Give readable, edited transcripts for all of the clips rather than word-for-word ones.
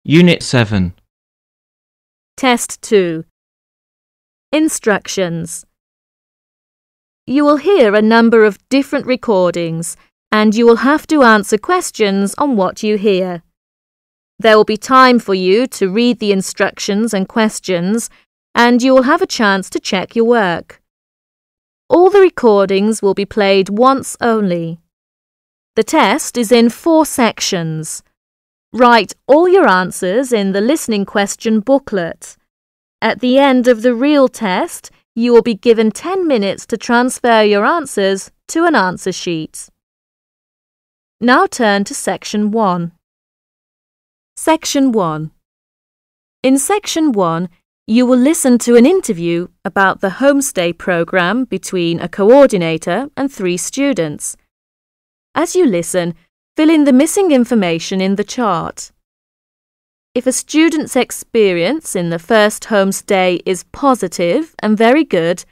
Unit 7. Test 2. Instructions. You will hear a number of different recordings and you will have to answer questions on what you hear. There will be time for you to read the instructions and questions and you will have a chance to check your work. All the recordings will be played once only. The test is in 4 sections. Write all your answers in the listening question booklet. At the end of the real test, you will be given 10 minutes to transfer your answers to an answer sheet. Now turn to Section 1. Section 1. In Section 1, you will listen to an interview about the homestay program between a coordinator and 3 students. As you listen, fill in the missing information in the chart. If a student's experience in the first homestay is positive and very good,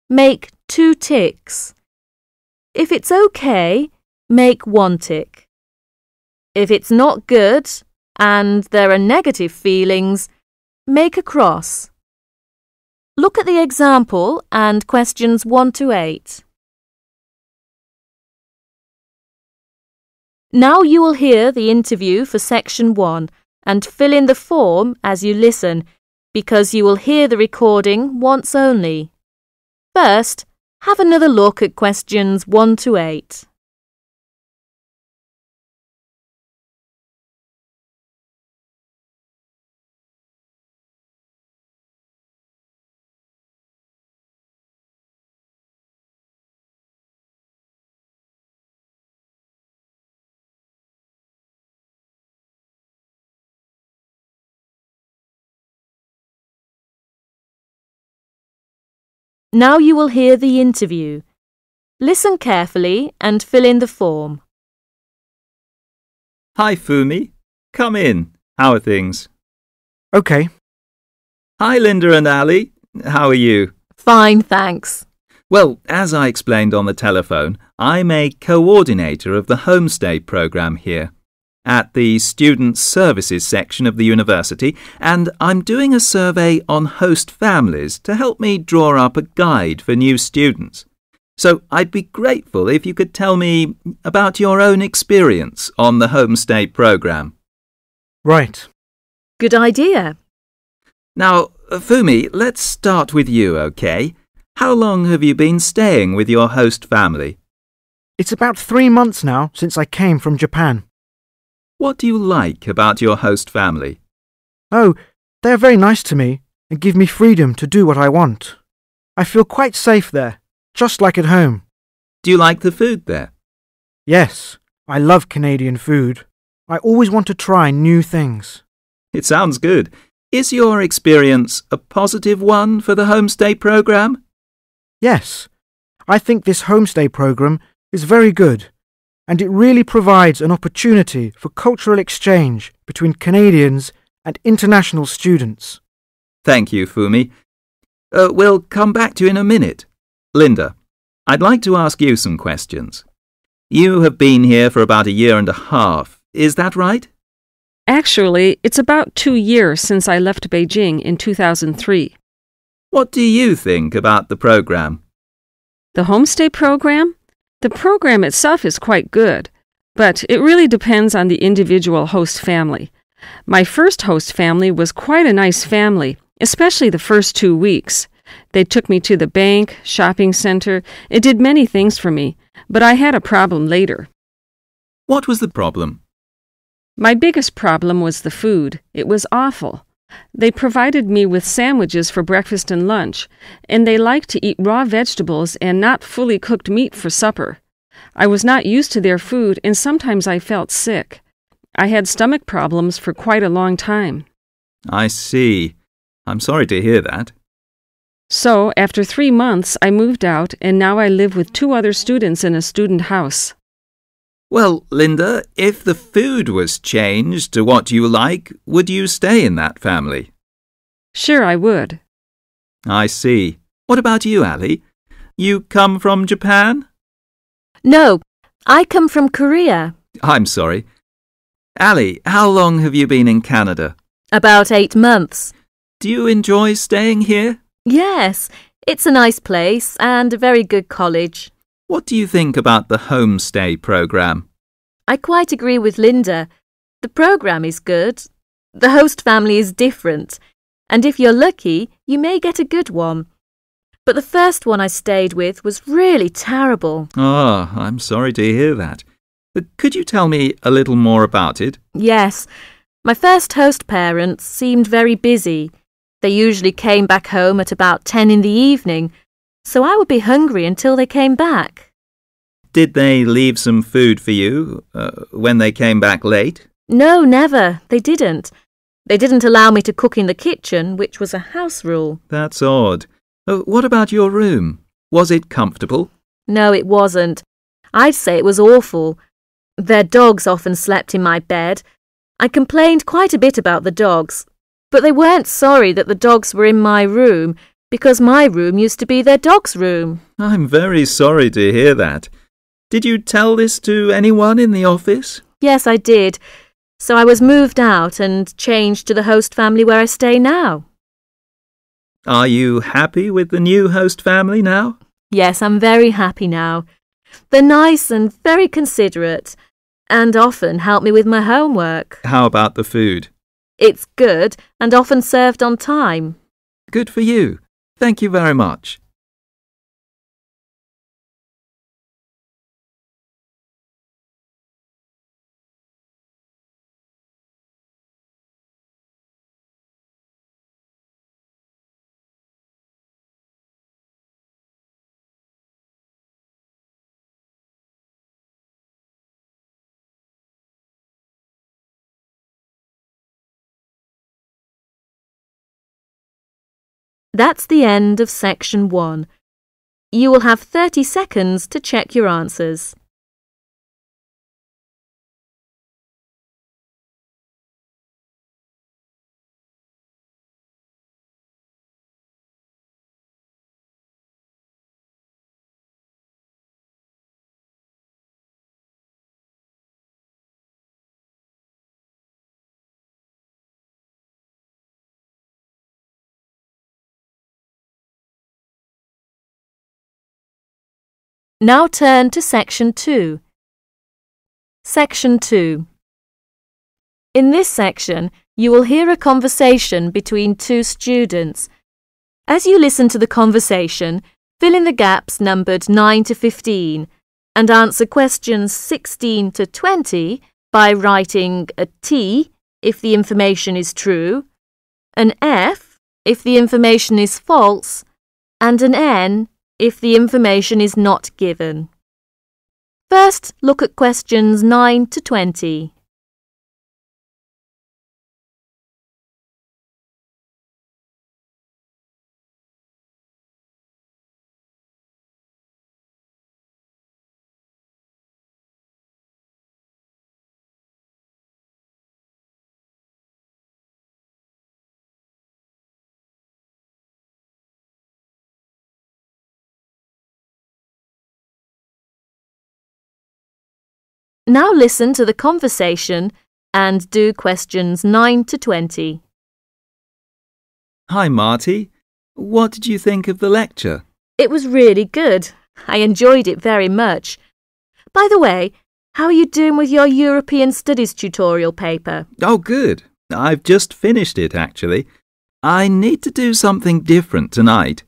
make 2 ticks. If it's okay, make 1 tick. If it's not good and there are negative feelings, make a cross. Look at the example and questions 1 to 8. Now you will hear the interview for Section 1 and fill in the form as you listen, because you will hear the recording once only. First, have another look at questions 1 to 8. Now you will hear the interview. Listen carefully and fill in the form. Hi, Fumi. Come in. How are things? OK. Hi, Linda and Ali. How are you? Fine, thanks. Well, as I explained on the telephone, I'm a coordinator of the homestay program here at the Student Services section of the university, and I'm doing a survey on host families to help me draw up a guide for new students. So I'd be grateful if you could tell me about your own experience on the homestay program. Right. Good idea. Now, Fumi, let's start with you, OK? How long have you been staying with your host family? It's about 3 months now since I came from Japan. What do you like about your host family? Oh, they're very nice to me and give me freedom to do what I want. I feel quite safe there, just like at home. Do you like the food there? Yes, I love Canadian food. I always want to try new things. It sounds good. Is your experience a positive one for the homestay program? Yes, I think this homestay program is very good, and it really provides an opportunity for cultural exchange between Canadians and international students. Thank you, Fumi. We'll come back to you in a minute. Linda, I'd like to ask you some questions. You have been here for about 1.5 years, is that right? Actually, it's about 2 years since I left Beijing in 2003. What do you think about the program? The homestay program? The program itself is quite good, but it really depends on the individual host family. My first host family was quite a nice family, especially the first 2 weeks. They took me to the bank, shopping center. It did many things for me, but I had a problem later. What was the problem? My biggest problem was the food. It was awful. They provided me with sandwiches for breakfast and lunch, and they liked to eat raw vegetables and not fully cooked meat for supper. I was not used to their food, and sometimes I felt sick. I had stomach problems for quite a long time. I see. I'm sorry to hear that. So, after 3 months, I moved out, and now I live with 2 other students in a student house. Well, Linda, if the food was changed to what you like, would you stay in that family? Sure, I would. I see. What about you, Ali? You come from Japan? No, I come from Korea. I'm sorry. Ali, how long have you been in Canada? About 8 months. Do you enjoy staying here? Yes, it's a nice place and a very good college. What do you think about the homestay program? I quite agree with Linda. The program is good. The host family is different, and if you're lucky, you may get a good one. But the first one I stayed with was really terrible. Oh, I'm sorry to hear that. Could you tell me a little more about it? Yes, my first host parents seemed very busy. They usually came back home at about 10 in the evening, so I would be hungry until they came back. Did they leave some food for you when they came back late? No, never. They didn't. They didn't allow me to cook in the kitchen, which was a house rule. That's odd. What about your room? Was it comfortable? No, it wasn't. I'd say it was awful. Their dogs often slept in my bed. I complained quite a bit about the dogs, but they weren't sorry that the dogs were in my room because my room used to be their dog's room. I'm very sorry to hear that. Did you tell this to anyone in the office? Yes, I did. So I was moved out and changed to the host family where I stay now. Are you happy with the new host family now? Yes, I'm very happy now. They're nice and very considerate and often help me with my homework. How about the food? It's good and often served on time. Good for you. Thank you very much. That's the end of section 1. You will have 30 seconds to check your answers. Now turn to section 2. Section 2. In this section, you will hear a conversation between two students. As you listen to the conversation, fill in the gaps numbered 9 to 15 and answer questions 16 to 20 by writing a T if the information is true, an F if the information is false, and an N if the information is not given. First, look at questions 9 to 20. Now listen to the conversation and do questions 9 to 20. Hi, Marty. What did you think of the lecture? It was really good. I enjoyed it very much. By the way, how are you doing with your European Studies tutorial paper? Oh, good. I've just finished it, actually. I need to do something different tonight.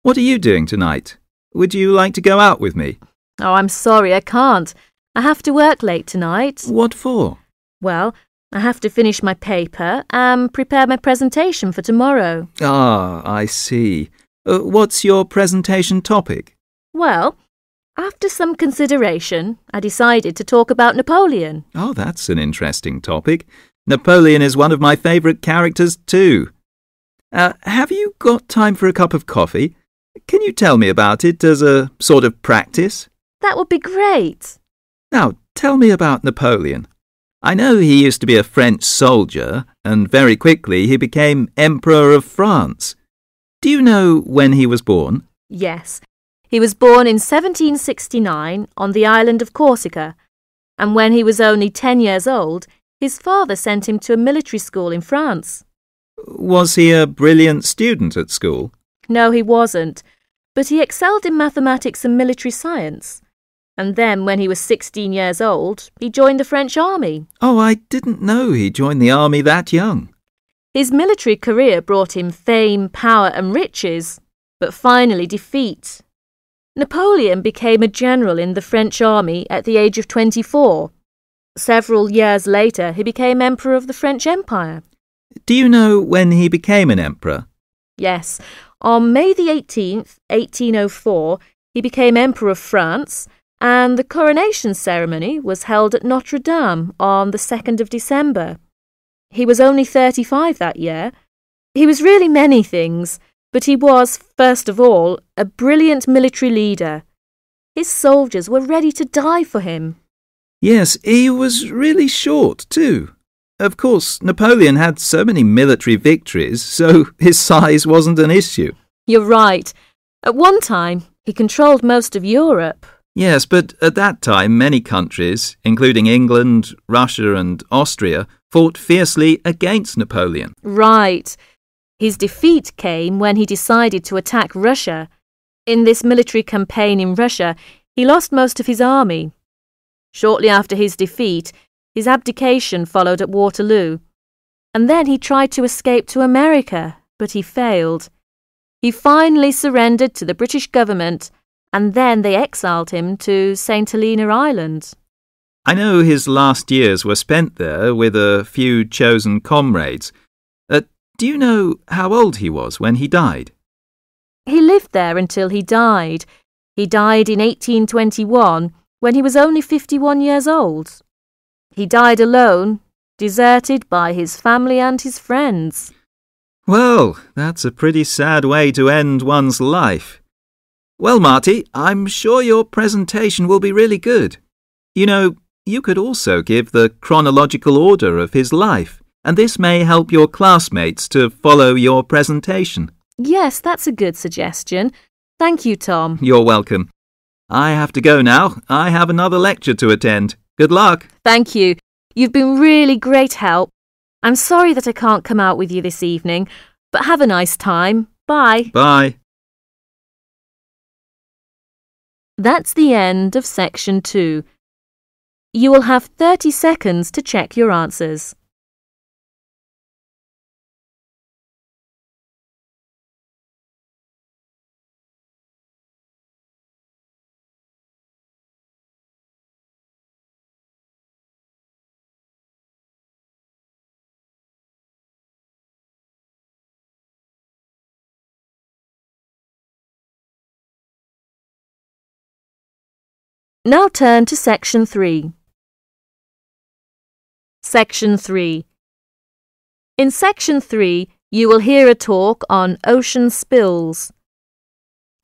What are you doing tonight? Would you like to go out with me? Oh, I'm sorry, I can't. I have to work late tonight. What for? Well, I have to finish my paper and prepare my presentation for tomorrow. Ah, I see. What's your presentation topic? Well, after some consideration, I decided to talk about Napoleon. Oh, that's an interesting topic. Napoleon is one of my favourite characters too. Have you got time for a cup of coffee? Can you tell me about it as a sort of practice? That would be great. Now, tell me about Napoleon. I know he used to be a French soldier, and very quickly he became Emperor of France. Do you know when he was born? Yes. He was born in 1769 on the island of Corsica, and when he was only 10 years old, his father sent him to a military school in France. Was he a brilliant student at school? No, he wasn't, but he excelled in mathematics and military science. And then, when he was 16 years old, he joined the French army. Oh, I didn't know he joined the army that young. His military career brought him fame, power and riches, but finally defeat. Napoleon became a general in the French army at the age of 24. Several years later, he became Emperor of the French Empire. Do you know when he became an emperor? Yes, on May the 18th, 1804, he became Emperor of France, and the coronation ceremony was held at Notre Dame on the 2nd of December. He was only 35 that year. He was really many things, but he was, first of all, a brilliant military leader. His soldiers were ready to die for him. Yes, he was really short, too. Of course, Napoleon had so many military victories, so his size wasn't an issue. You're right. At one time, he controlled most of Europe. Yes, but at that time many countries, including England, Russia and Austria, fought fiercely against Napoleon. Right. His defeat came when he decided to attack Russia. In this military campaign in Russia, he lost most of his army. Shortly after his defeat, his abdication followed at Waterloo. And then he tried to escape to America, but he failed. He finally surrendered to the British government, and then they exiled him to St. Helena Island. I know his last years were spent there with a few chosen comrades. Do you know how old he was when he died? He lived there until he died. He died in 1821 when he was only 51 years old. He died alone, deserted by his family and his friends. Well, that's a pretty sad way to end one's life. Well, Marty, I'm sure your presentation will be really good. You know, you could also give the chronological order of his life, and this may help your classmates to follow your presentation. Yes, that's a good suggestion. Thank you, Tom. You're welcome. I have to go now. I have another lecture to attend. Good luck. Thank you. You've been really great help. I'm sorry that I can't come out with you this evening, but have a nice time. Bye. Bye. That's the end of section 2. You will have 30 seconds to check your answers. Now turn to section 3. Section 3. In section 3, you will hear a talk on ocean spills.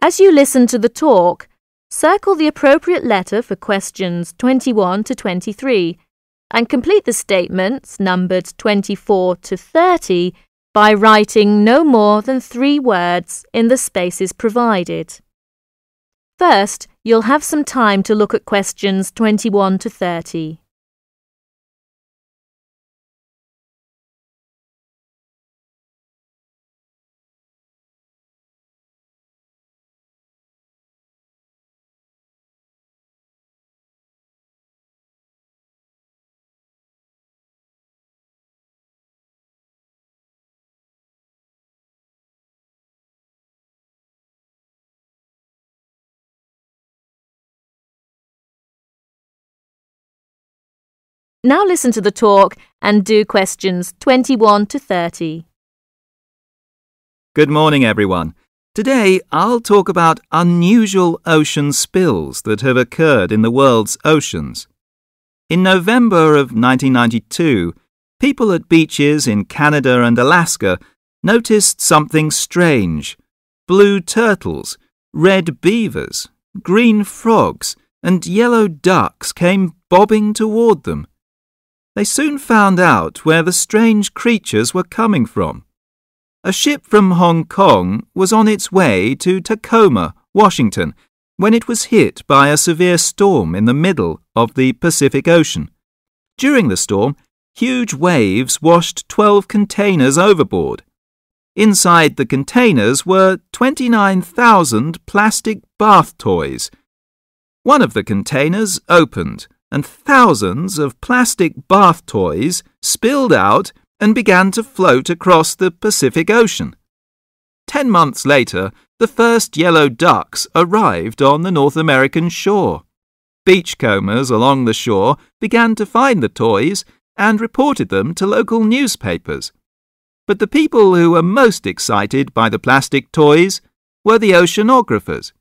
As you listen to the talk, circle the appropriate letter for questions 21 to 23 and complete the statements numbered 24 to 30 by writing no more than 3 words in the spaces provided. First, you'll have some time to look at questions 21 to 30. Now listen to the talk and do questions 21 to 30. Good morning, everyone. Today, I'll talk about unusual ocean spills that have occurred in the world's oceans. In November of 1992, people at beaches in Canada and Alaska noticed something strange. Blue turtles, red beavers, green frogs, and yellow ducks came bobbing toward them. They soon found out where the strange creatures were coming from. A ship from Hong Kong was on its way to Tacoma, Washington, when it was hit by a severe storm in the middle of the Pacific Ocean. During the storm, huge waves washed 12 containers overboard. Inside the containers were 29,000 plastic bath toys. One of the containers opened, and thousands of plastic bath toys spilled out and began to float across the Pacific Ocean. 10 months later, the first yellow ducks arrived on the North American shore. Beachcombers along the shore began to find the toys and reported them to local newspapers. But the people who were most excited by the plastic toys were the oceanographers.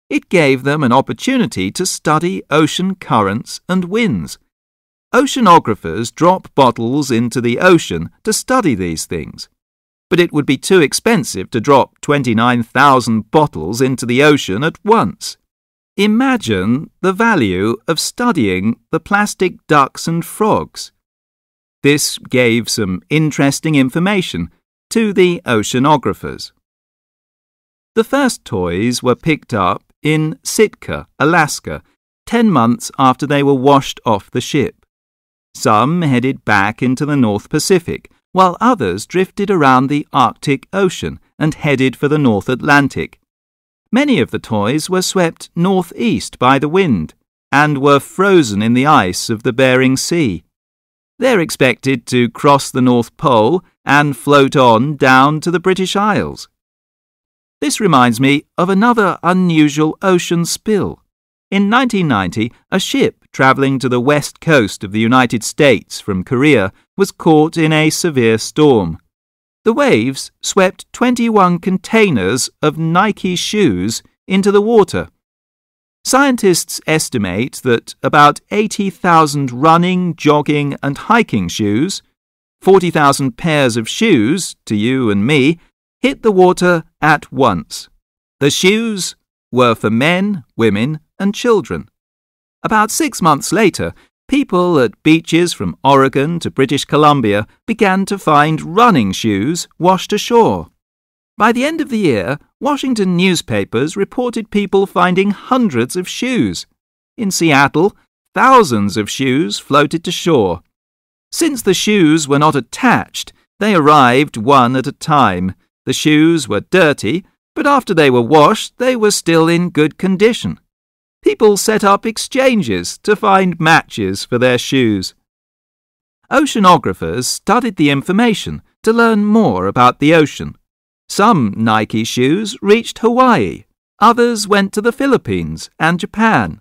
It gave them an opportunity to study ocean currents and winds. Oceanographers drop bottles into the ocean to study these things. But it would be too expensive to drop 29,000 bottles into the ocean at once. Imagine the value of studying the plastic ducks and frogs. This gave some interesting information to the oceanographers. The first toys were picked up in Sitka, Alaska, 10 months after they were washed off the ship. Some headed back into the North Pacific, while others drifted around the Arctic Ocean and headed for the North Atlantic. Many of the toys were swept northeast by the wind and were frozen in the ice of the Bering Sea. They're expected to cross the North Pole and float on down to the British Isles. This reminds me of another unusual ocean spill. In 1990, a ship travelling to the west coast of the United States from Korea was caught in a severe storm. The waves swept 21 containers of Nike shoes into the water. Scientists estimate that about 80,000 running, jogging and hiking shoes, 40,000 pairs of shoes, to you and me, hit the water at once. The shoes were for men, women and children. About 6 months later, people at beaches from Oregon to British Columbia began to find running shoes washed ashore. By the end of the year, Washington newspapers reported people finding hundreds of shoes. In Seattle, thousands of shoes floated to shore. Since the shoes were not attached, they arrived one at a time. The shoes were dirty, but after they were washed, they were still in good condition. People set up exchanges to find matches for their shoes. Oceanographers studied the information to learn more about the ocean. Some Nike shoes reached Hawaii, others went to the Philippines and Japan.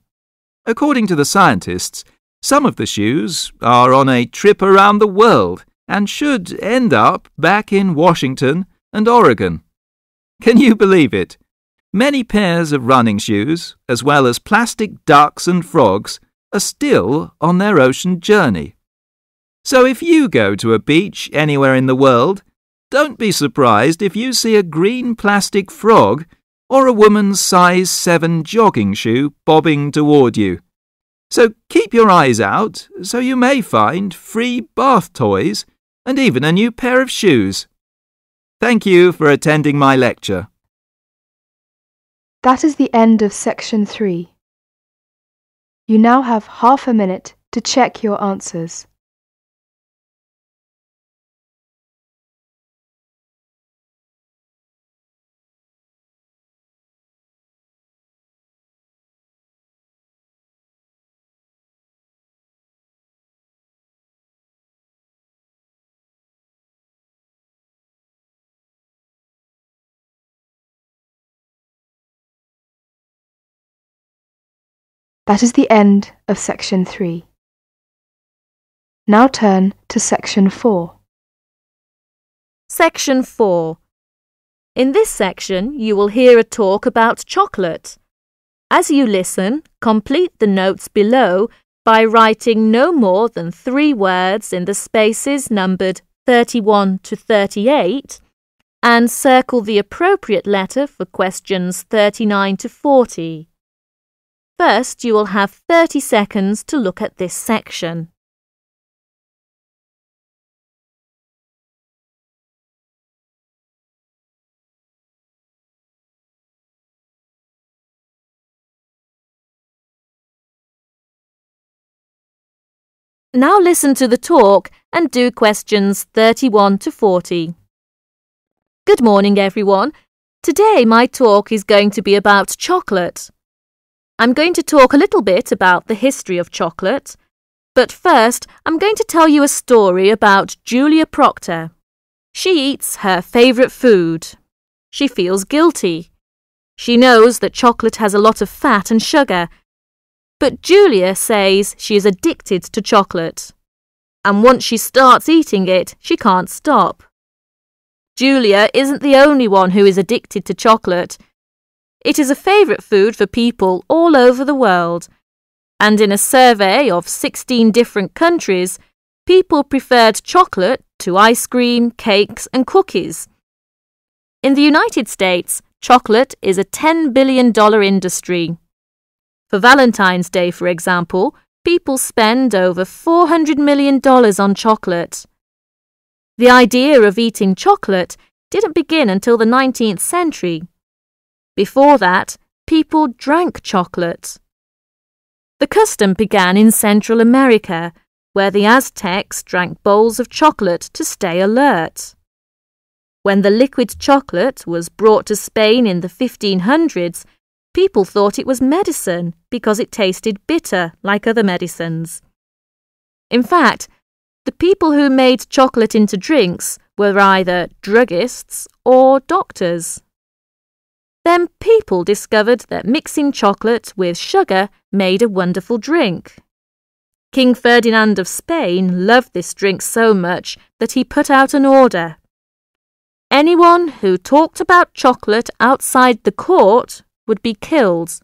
According to the scientists, some of the shoes are on a trip around the world and should end up back in Washington and Oregon. Can you believe it? Many pairs of running shoes, as well as plastic ducks and frogs, are still on their ocean journey. So if you go to a beach anywhere in the world, don't be surprised if you see a green plastic frog or a woman's size 7 jogging shoe bobbing toward you. So keep your eyes out so you may find free bath toys and even a new pair of shoes. Thank you for attending my lecture. That is the end of section 3. You now have half a minute to check your answers. That is the end of section 3. Now turn to section 4. Section 4. In this section, you will hear a talk about chocolate. As you listen, complete the notes below by writing no more than 3 words in the spaces numbered 31 to 38 and circle the appropriate letter for questions 39 to 40. First, you will have 30 seconds to look at this section. Now listen to the talk and do questions 31 to 40. Good morning, everyone. Today my talk is going to be about chocolate. I'm going to talk a little bit about the history of chocolate, but first I'm going to tell you a story about Julia Proctor. She eats her favourite food. She feels guilty. She knows that chocolate has a lot of fat and sugar, but Julia says she is addicted to chocolate, and once she starts eating it, she can't stop. Julia isn't the only one who is addicted to chocolate. It is a favourite food for people all over the world, and in a survey of 16 different countries, people preferred chocolate to ice cream, cakes and cookies. In the United States, chocolate is a $10 billion industry. For Valentine's Day, for example, people spend over $400 million on chocolate. The idea of eating chocolate didn't begin until the 19th century. Before that, people drank chocolate. The custom began in Central America, where the Aztecs drank bowls of chocolate to stay alert. When the liquid chocolate was brought to Spain in the 1500s, people thought it was medicine because it tasted bitter like other medicines. In fact, the people who made chocolate into drinks were either druggists or doctors. Then people discovered that mixing chocolate with sugar made a wonderful drink. King Ferdinand of Spain loved this drink so much that he put out an order. Anyone who talked about chocolate outside the court would be killed.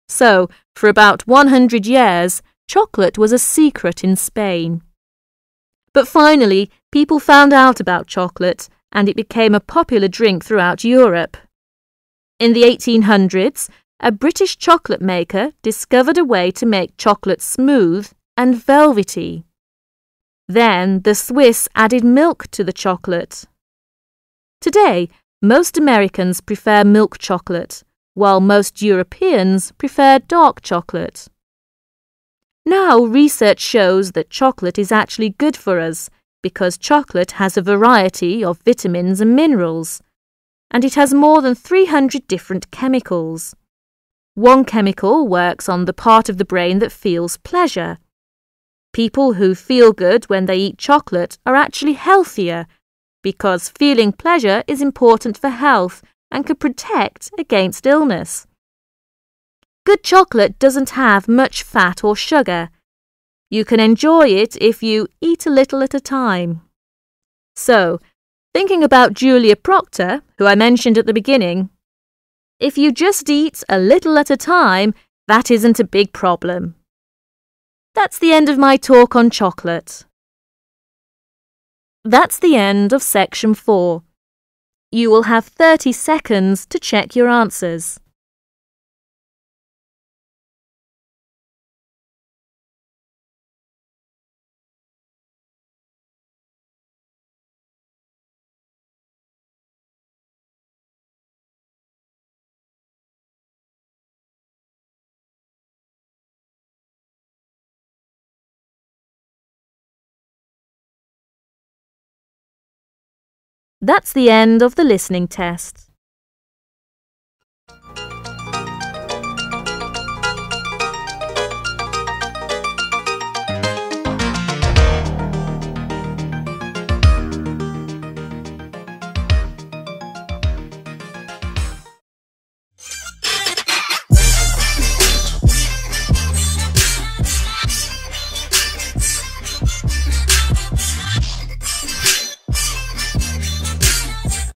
So, for about 100 years, chocolate was a secret in Spain. But finally, people found out about chocolate and it became a popular drink throughout Europe. In the 1800s, a British chocolate maker discovered a way to make chocolate smooth and velvety. Then the Swiss added milk to the chocolate. Today, most Americans prefer milk chocolate, while most Europeans prefer dark chocolate. Now research shows that chocolate is actually good for us because chocolate has a variety of vitamins and minerals, and it has more than 300 different chemicals. One chemical works on the part of the brain that feels pleasure. People who feel good when they eat chocolate are actually healthier because feeling pleasure is important for health and can protect against illness. Good chocolate doesn't have much fat or sugar. You can enjoy it if you eat a little at a time. So, thinking about Julia Proctor, who I mentioned at the beginning, if you just eat a little at a time, that isn't a big problem. That's the end of my talk on chocolate. That's the end of section 4. You will have 30 seconds to check your answers. That's the end of the listening test.